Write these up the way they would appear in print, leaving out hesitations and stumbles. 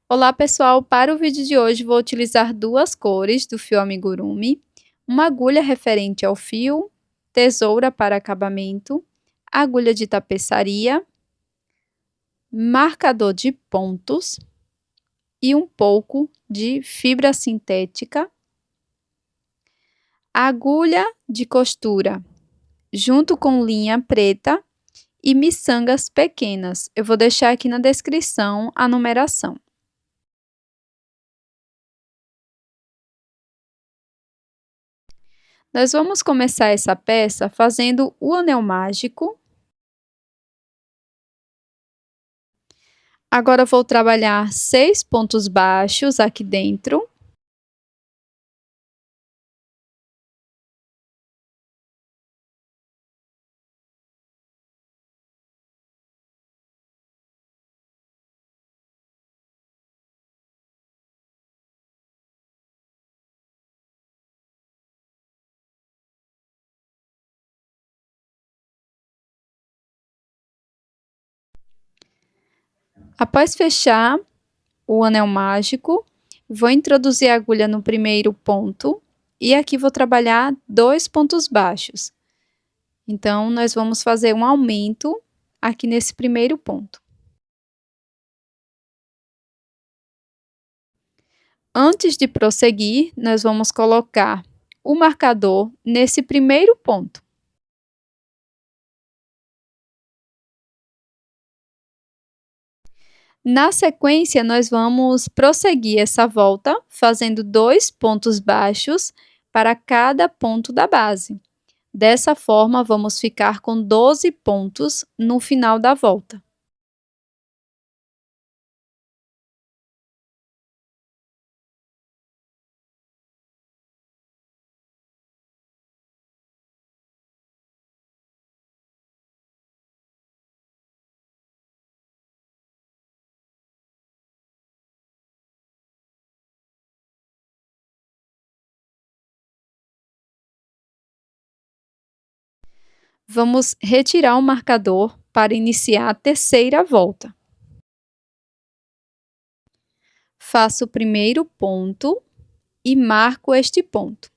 Olá pessoal, para o vídeo de hoje vou utilizar duas cores do fio amigurumi, uma agulha referente ao fio, tesoura para acabamento, agulha de tapeçaria, marcador de pontos e um pouco de fibra sintética, agulha de costura junto com linha preta e miçangas pequenas. Eu vou deixar aqui na descrição a numeração. Nós vamos começar essa peça fazendo o anel mágico. Agora vou trabalhar 6 pontos baixos aqui dentro. Após fechar o anel mágico, vou introduzir a agulha no primeiro ponto e aqui vou trabalhar 2 pontos baixos. Então, nós vamos fazer um aumento aqui nesse primeiro ponto. Antes de prosseguir, nós vamos colocar o marcador nesse primeiro ponto. Na sequência, nós vamos prosseguir essa volta, fazendo 2 pontos baixos para cada ponto da base. Dessa forma, vamos ficar com 12 pontos no final da volta. Vamos retirar o marcador para iniciar a terceira volta. Faço o primeiro ponto e marco este ponto.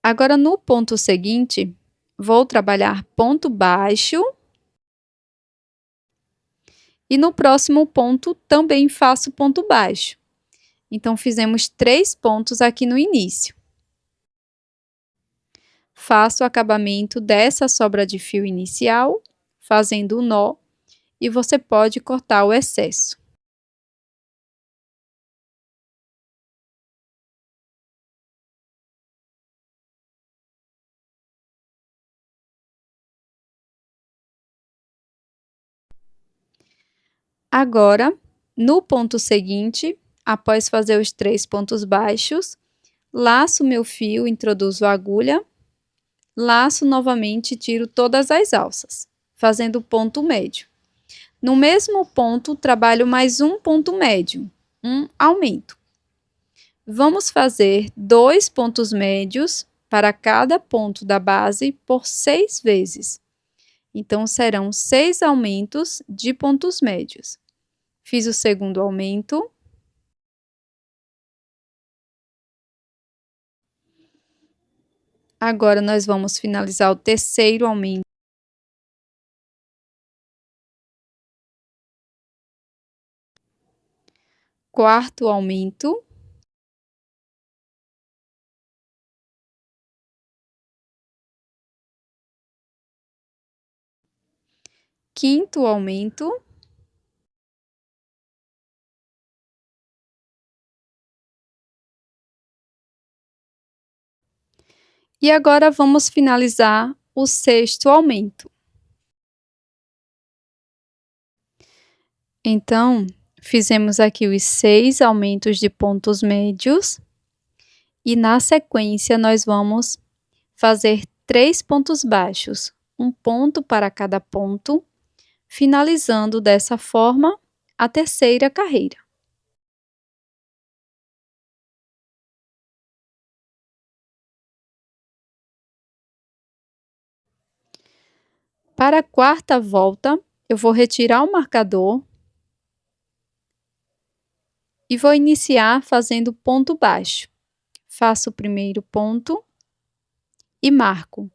Agora, no ponto seguinte, vou trabalhar ponto baixo. E no próximo ponto, também faço ponto baixo. Então, fizemos 3 pontos aqui no início. Faço o acabamento dessa sobra de fio inicial, fazendo o nó, e você pode cortar o excesso. Agora, no ponto seguinte, após fazer os 3 pontos baixos, laço meu fio, introduzo a agulha, laço novamente e tiro todas as alças, fazendo o ponto médio. No mesmo ponto, trabalho mais um ponto médio, um aumento. Vamos fazer 2 pontos médios para cada ponto da base por 6 vezes. Então, serão 6 aumentos de pontos médios. Fiz o segundo aumento. Agora, nós vamos finalizar o terceiro aumento. Quarto aumento. Quinto aumento. E agora, vamos finalizar o sexto aumento. Então, fizemos aqui os 6 aumentos de pontos médios. E na sequência, nós vamos fazer 3 pontos baixos, um ponto para cada ponto, finalizando dessa forma a terceira carreira. Para a quarta volta, eu vou retirar o marcador e vou iniciar fazendo ponto baixo. Faço o primeiro ponto e marco.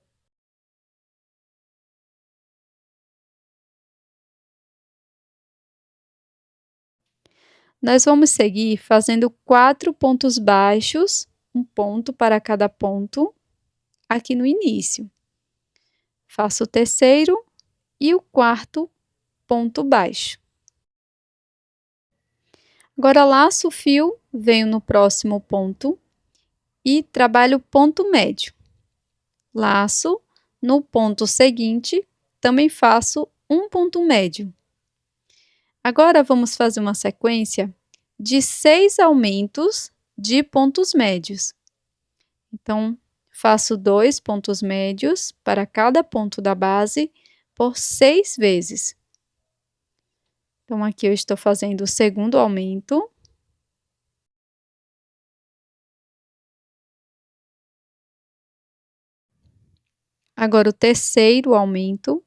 Nós vamos seguir fazendo 4 pontos baixos, um ponto para cada ponto, aqui no início. Faço o terceiro e o quarto ponto baixo. Agora, laço o fio, venho no próximo ponto e trabalho ponto médio. Laço, no ponto seguinte, também faço um ponto médio. Agora, vamos fazer uma sequência de 6 aumentos de pontos médios. Então, faço 2 pontos médios para cada ponto da base por 6 vezes. Então, aqui eu estou fazendo o segundo aumento. Agora, o terceiro aumento.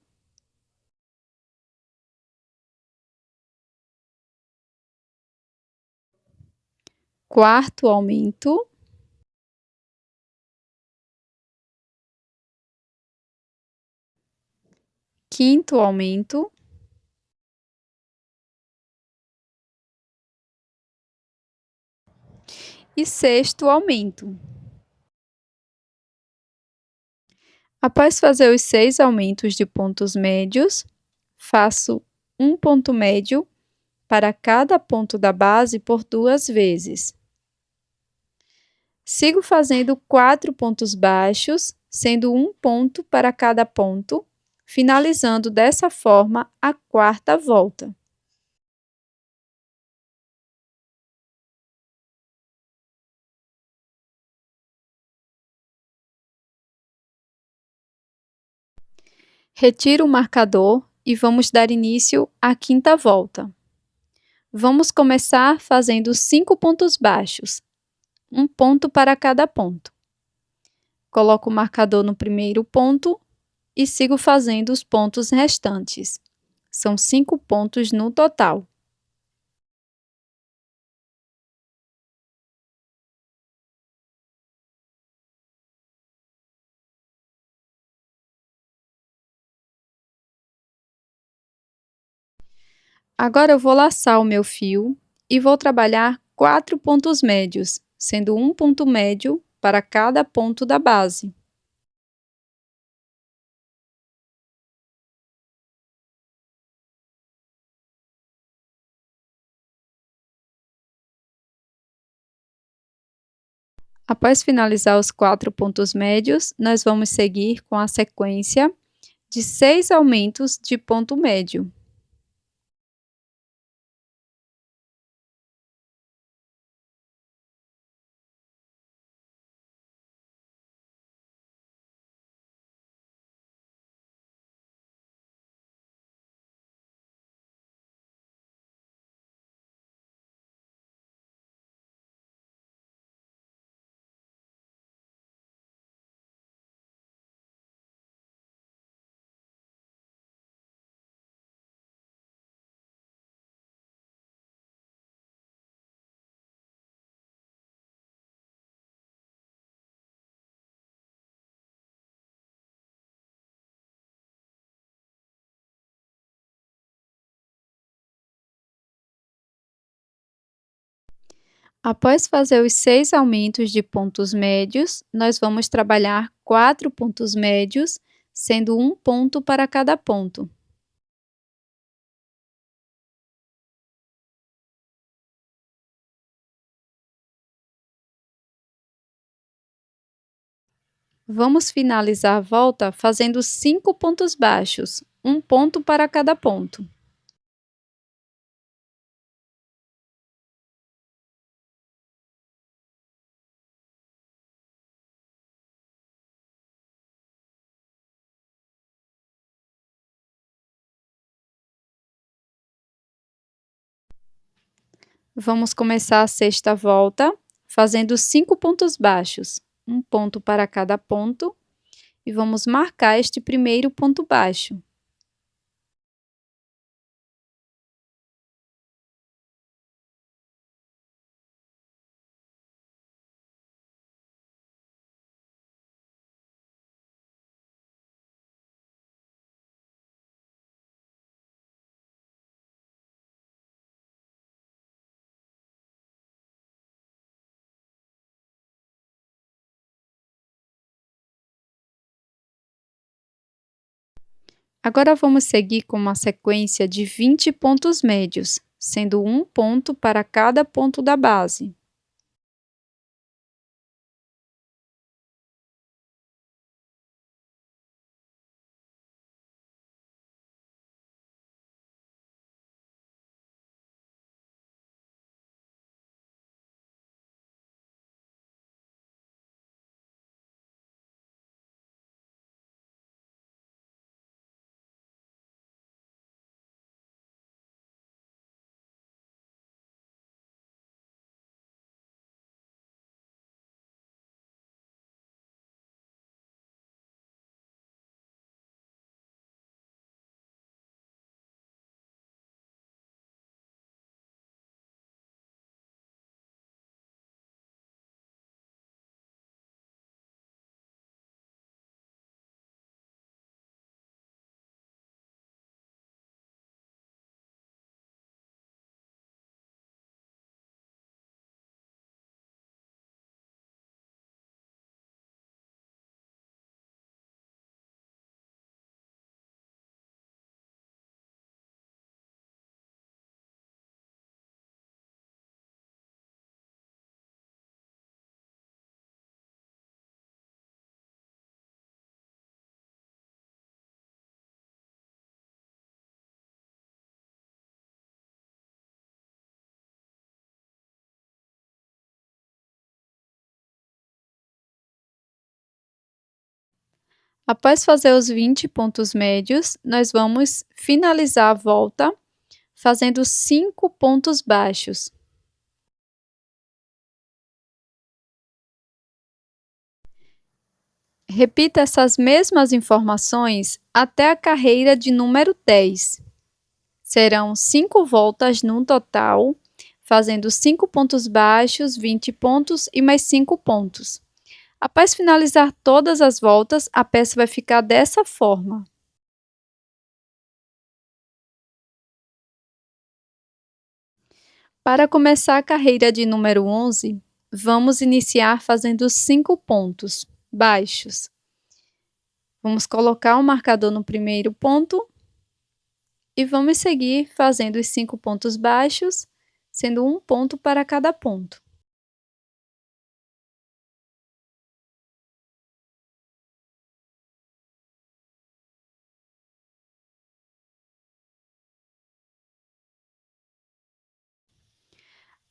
Quarto aumento. Quinto aumento. E sexto aumento. Após fazer os 6 aumentos de pontos médios, faço um ponto médio para cada ponto da base por 2 vezes. Sigo fazendo 4 pontos baixos, sendo um ponto para cada ponto, finalizando dessa forma a quarta volta. Retiro o marcador e vamos dar início à quinta volta. Vamos começar fazendo 5 pontos baixos, um ponto para cada ponto. Coloco o marcador no primeiro ponto e sigo fazendo os pontos restantes. São 5 pontos no total. Agora eu vou laçar o meu fio e vou trabalhar 4 pontos médios, sendo um ponto médio para cada ponto da base. Após finalizar os 4 pontos médios, nós vamos seguir com a sequência de 6 aumentos de ponto médio. Após fazer os 6 aumentos de pontos médios, nós vamos trabalhar 4 pontos médios, sendo um ponto para cada ponto. Vamos finalizar a volta fazendo 5 pontos baixos, um ponto para cada ponto. Vamos começar a sexta volta fazendo 5 pontos baixos, um ponto para cada ponto, e vamos marcar este primeiro ponto baixo. Agora vamos seguir com uma sequência de 20 pontos médios, sendo um ponto para cada ponto da base. Após fazer os 20 pontos médios, nós vamos finalizar a volta fazendo 5 pontos baixos. Repita essas mesmas informações até a carreira de número 10. Serão 5 voltas no total, fazendo 5 pontos baixos, 20 pontos e mais 5 pontos. Após finalizar todas as voltas, a peça vai ficar dessa forma. Para começar a carreira de número 11, vamos iniciar fazendo 5 pontos baixos. Vamos colocar o marcador no primeiro ponto e vamos seguir fazendo os 5 pontos baixos, sendo um ponto para cada ponto.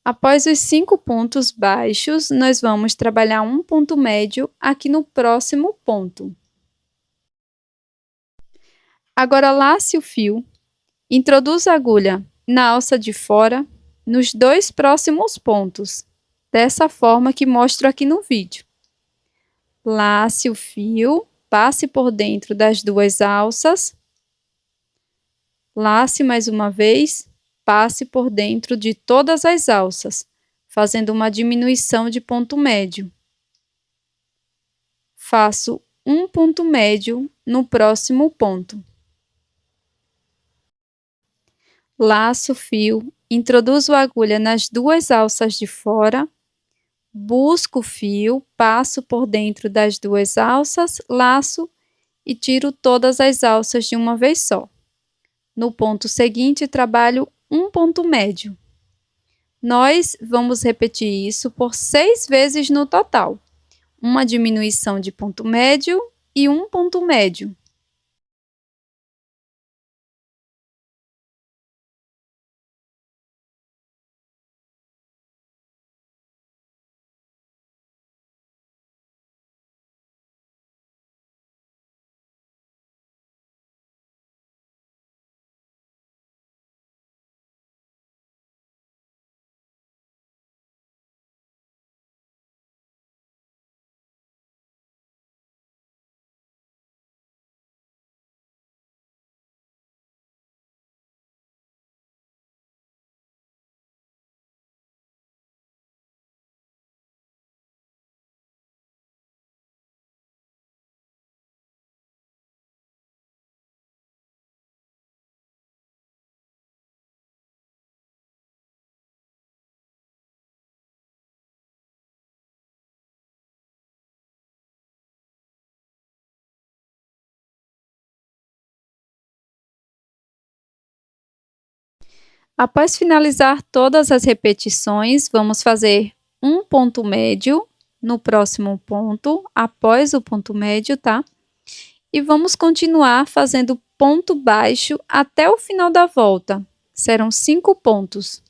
Após os 5 pontos baixos, nós vamos trabalhar um ponto médio aqui no próximo ponto. Agora, lace o fio, introduza a agulha na alça de fora, nos 2 próximos pontos, dessa forma que mostro aqui no vídeo. Lace o fio, passe por dentro das 2 alças, lace mais uma vez, passe por dentro de todas as alças, fazendo uma diminuição de ponto médio. Faço um ponto médio no próximo ponto. Laço o fio, introduzo a agulha nas 2 alças de fora, busco o fio, passo por dentro das 2 alças, laço e tiro todas as alças de uma vez só. No ponto seguinte, trabalho um ponto médio. Nós vamos repetir isso por 6 vezes no total. Uma diminuição de ponto médio e um ponto médio. Após finalizar todas as repetições, vamos fazer um ponto médio no próximo ponto, após o ponto médio, tá? E vamos continuar fazendo ponto baixo até o final da volta. Serão 5 pontos.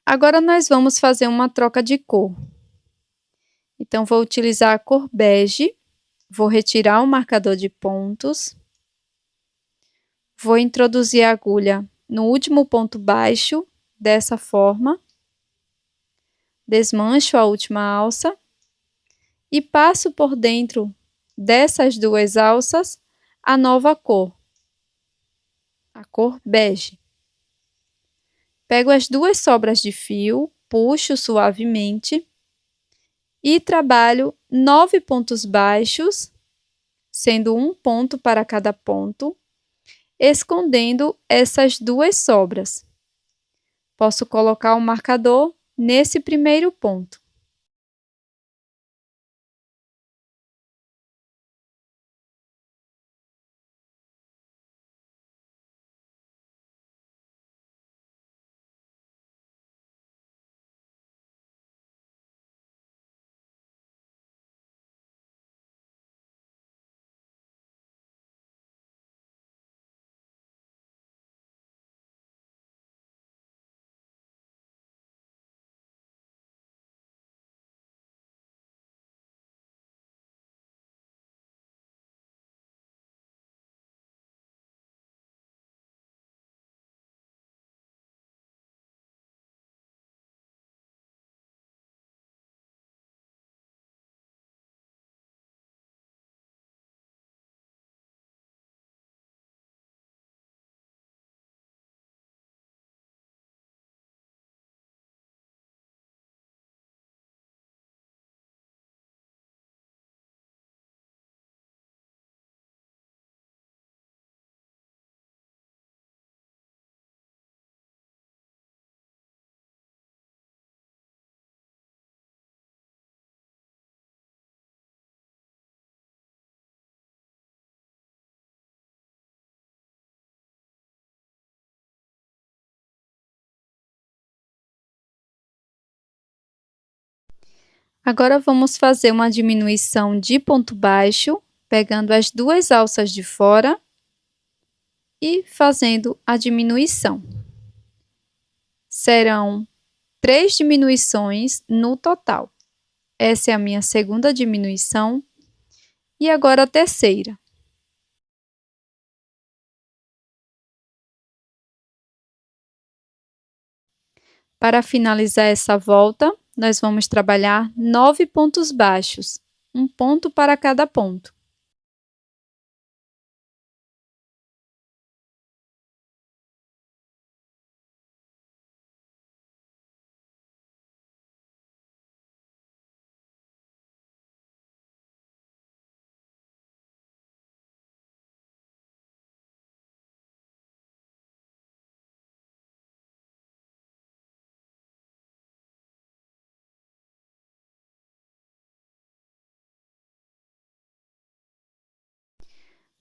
Agora nós vamos fazer uma troca de cor. Então, vou utilizar a cor bege, vou retirar o marcador de pontos, vou introduzir a agulha no último ponto baixo, dessa forma, desmancho a última alça e passo por dentro dessas duas alças a nova cor, a cor bege. Pego as duas sobras de fio, puxo suavemente e trabalho 9 pontos baixos, sendo um ponto para cada ponto, escondendo essas duas sobras. Posso colocar o marcador nesse primeiro ponto. Agora vamos fazer uma diminuição de ponto baixo, pegando as duas alças de fora e fazendo a diminuição. Serão 3 diminuições no total. Essa é a minha segunda diminuição e agora a terceira. Para finalizar essa volta, nós vamos trabalhar 9 pontos baixos, um ponto para cada ponto.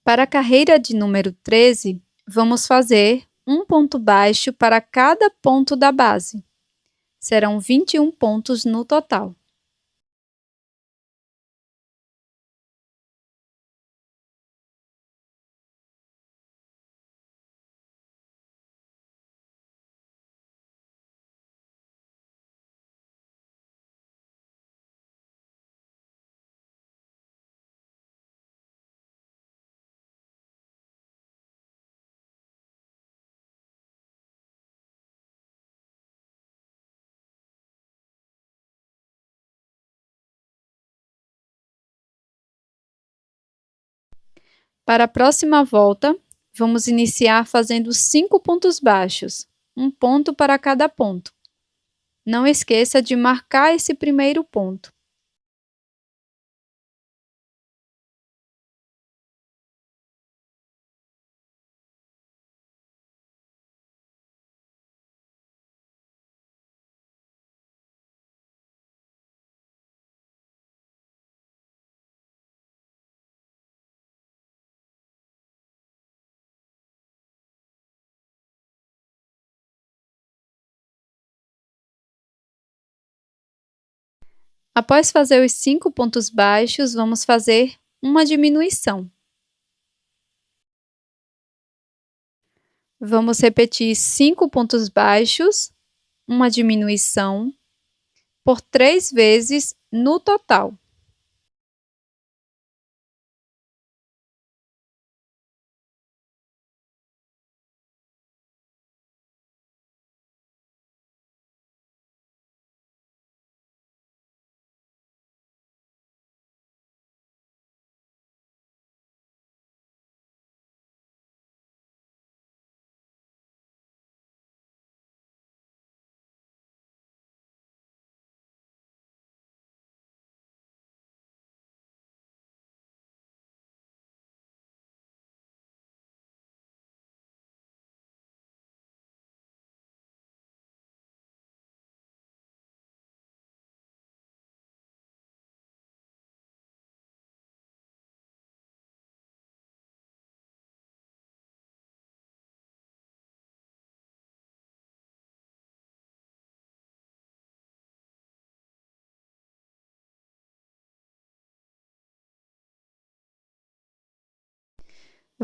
Para a carreira de número 13, vamos fazer um ponto baixo para cada ponto da base. Serão 21 pontos no total. Para a próxima volta, vamos iniciar fazendo 5 pontos baixos, um ponto para cada ponto. Não esqueça de marcar esse primeiro ponto. Após fazer os 5 pontos baixos, vamos fazer uma diminuição. Vamos repetir 5 pontos baixos, uma diminuição, por 3 vezes no total.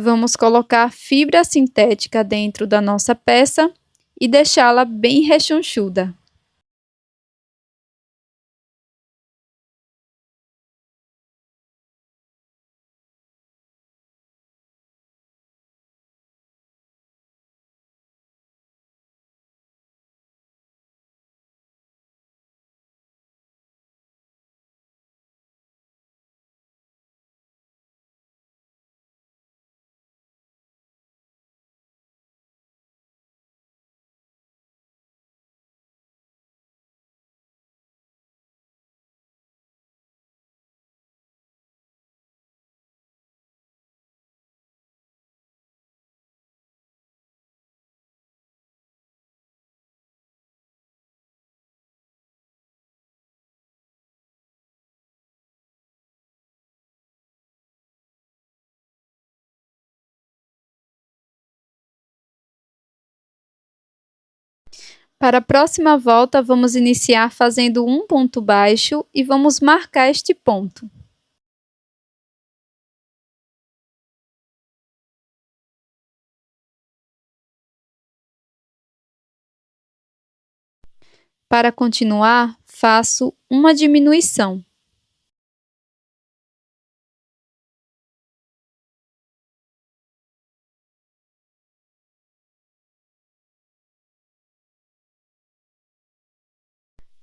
Vamos colocar fibra sintética dentro da nossa peça e deixá-la bem rechonchuda. Para a próxima volta, vamos iniciar fazendo um ponto baixo e vamos marcar este ponto. Para continuar, faço uma diminuição.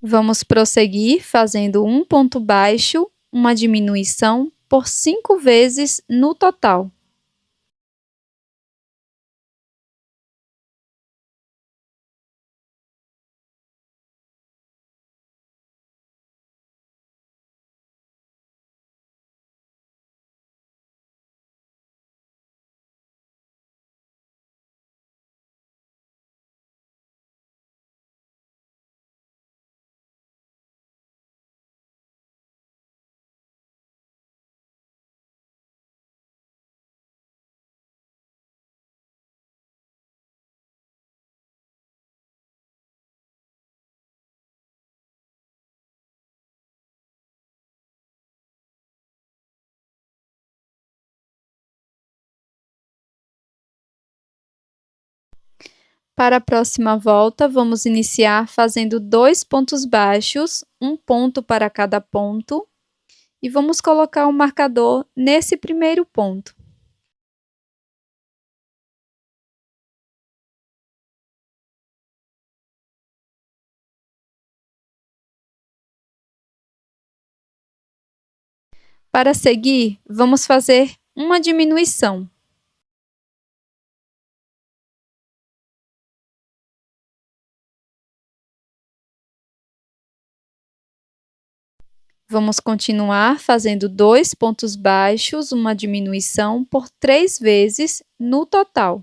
Vamos prosseguir fazendo um ponto baixo, uma diminuição por 5 vezes no total. Para a próxima volta, vamos iniciar fazendo 2 pontos baixos, um ponto para cada ponto, e vamos colocar o marcador nesse primeiro ponto. Para seguir, vamos fazer uma diminuição. Vamos continuar fazendo 2 pontos baixos, uma diminuição por 3 vezes no total.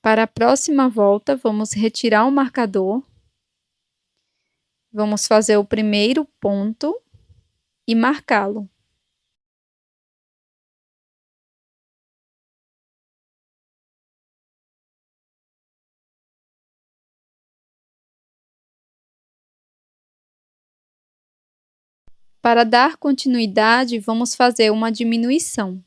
Para a próxima volta, vamos retirar o marcador. Vamos fazer o primeiro ponto e marcá-lo. Para dar continuidade, vamos fazer uma diminuição.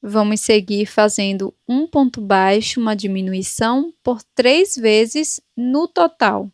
Vamos seguir fazendo um ponto baixo, uma diminuição, por 3 vezes no total.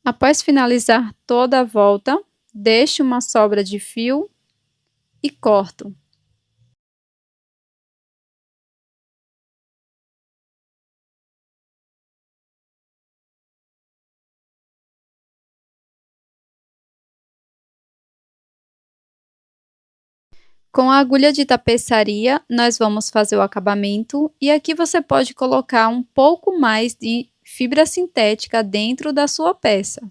Após finalizar toda a volta, deixe uma sobra de fio e corto. Com a agulha de tapeçaria, nós vamos fazer o acabamento e aqui você pode colocar um pouco mais de fibra sintética dentro da sua peça.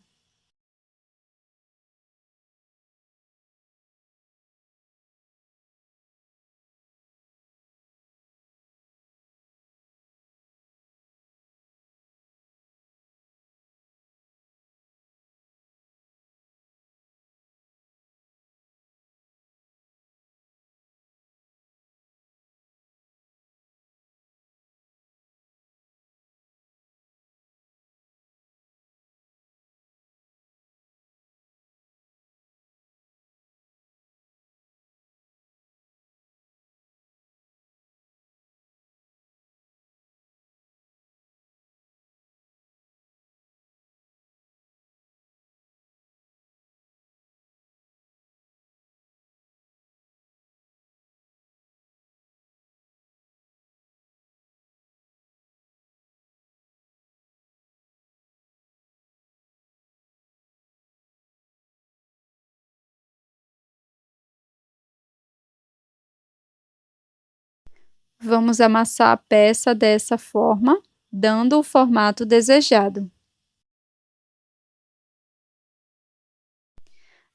Vamos amassar a peça dessa forma, dando o formato desejado.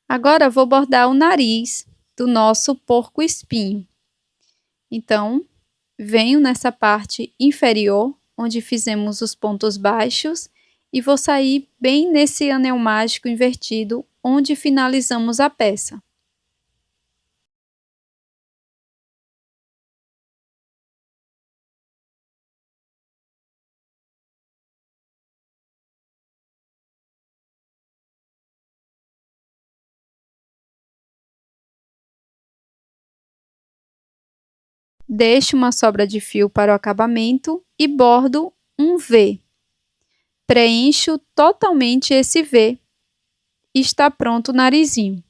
Agora vou bordar o nariz do nosso porco-espinho. Então, venho nessa parte inferior, onde fizemos os pontos baixos, e vou sair bem nesse anel mágico invertido, onde finalizamos a peça. Deixo uma sobra de fio para o acabamento e bordo um V. Preencho totalmente esse V. Está pronto o narizinho.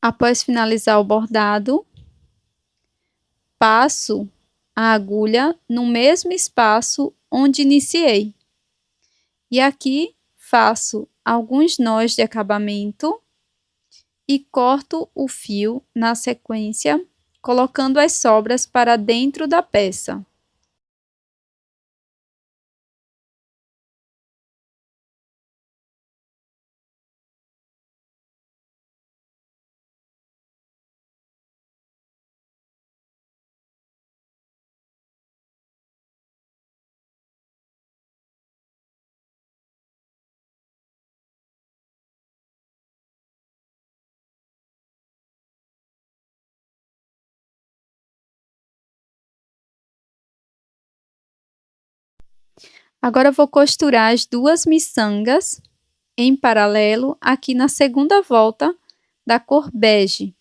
Após finalizar o bordado, passo a agulha no mesmo espaço onde iniciei. E aqui faço alguns nós de acabamento e corto o fio na sequência, colocando as sobras para dentro da peça. Agora vou costurar as duas miçangas em paralelo aqui na segunda volta da cor bege.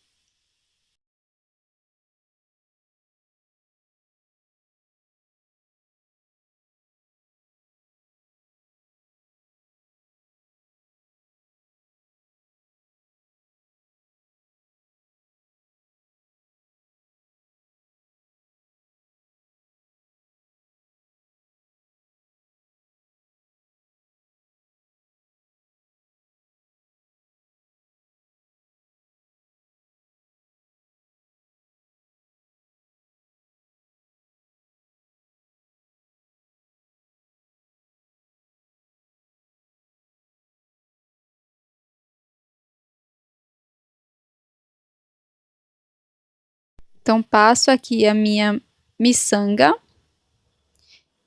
Então, passo aqui a minha miçanga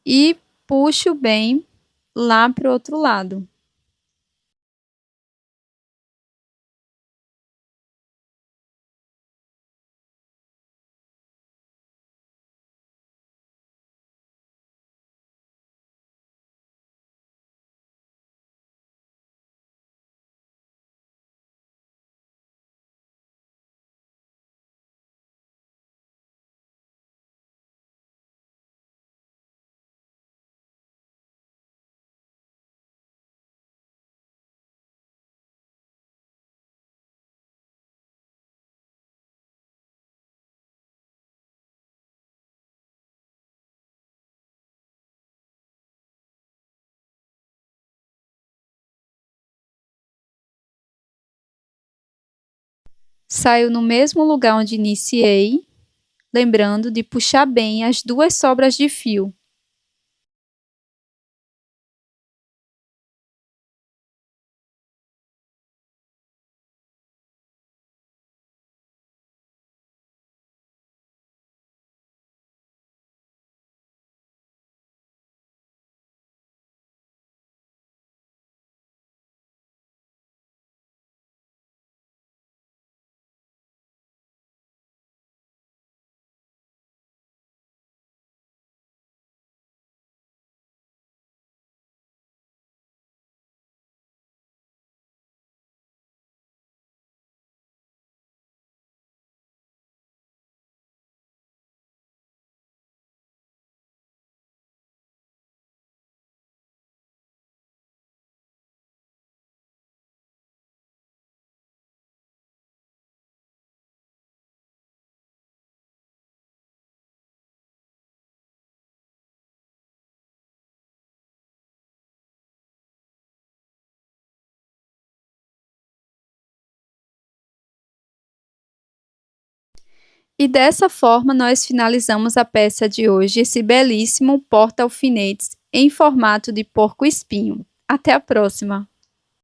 e puxo bem lá para o outro lado. Saio no mesmo lugar onde iniciei, lembrando de puxar bem as duas sobras de fio. E dessa forma nós finalizamos a peça de hoje, esse belíssimo porta-alfinetes em formato de porco-espinho. Até a próxima!